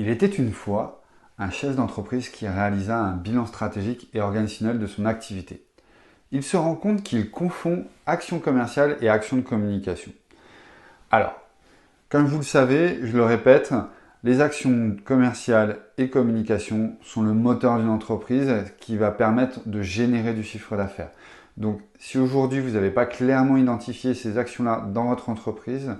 Il était une fois un chef d'entreprise qui réalisa un bilan stratégique et organisationnel de son activité. Il se rend compte qu'il confond action commerciale et action de communication. Alors, comme vous le savez, je le répète, les actions commerciales et communication sont le moteur d'une entreprise qui va permettre de générer du chiffre d'affaires. Donc, si aujourd'hui vous n'avez pas clairement identifié ces actions-là dans votre entreprise,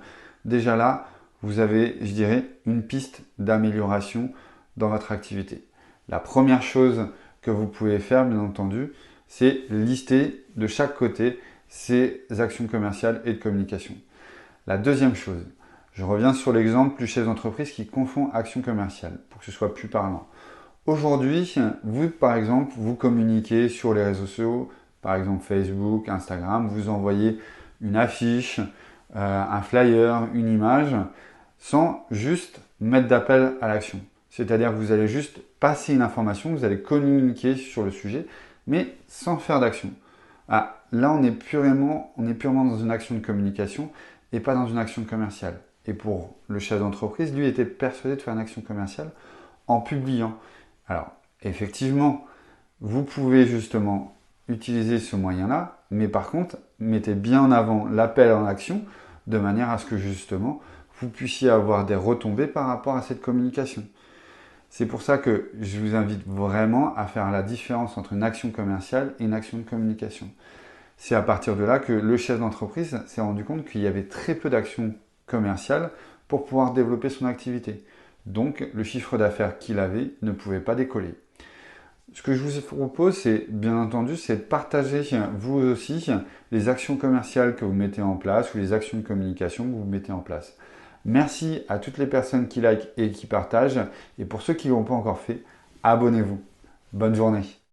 déjà là, vous avez, je dirais, une piste d'amélioration dans votre activité. La première chose que vous pouvez faire, bien entendu, c'est lister de chaque côté ces actions commerciales et de communication. La deuxième chose, je reviens sur l'exemple du chef d'entreprise qui confond action commerciale pour que ce soit plus parlant. Aujourd'hui, vous, par exemple, vous communiquez sur les réseaux sociaux, par exemple Facebook, Instagram, vous envoyez une affiche, un flyer, une image, sans juste mettre d'appel à l'action. C'est-à-dire que vous allez juste passer une information, vous allez communiquer sur le sujet, mais sans faire d'action. Ah, là, on est purement dans une action de communication et pas dans une action commerciale. Et pour le chef d'entreprise, lui était persuadé de faire une action commerciale en publiant. Alors, effectivement, vous pouvez justement utiliser ce moyen-là, mais par contre, mettez bien en avant l'appel en action de manière à ce que justement, vous puissiez avoir des retombées par rapport à cette communication. C'est pour ça que je vous invite vraiment à faire la différence entre une action commerciale et une action de communication. C'est à partir de là que le chef d'entreprise s'est rendu compte qu'il y avait très peu d'actions commerciales pour pouvoir développer son activité. Donc, le chiffre d'affaires qu'il avait ne pouvait pas décoller. Ce que je vous propose, c'est bien entendu, c'est de partager vous aussi les actions commerciales que vous mettez en place ou les actions de communication que vous mettez en place. Merci à toutes les personnes qui likent et qui partagent. Et pour ceux qui ne l'ont pas encore fait, abonnez-vous. Bonne journée.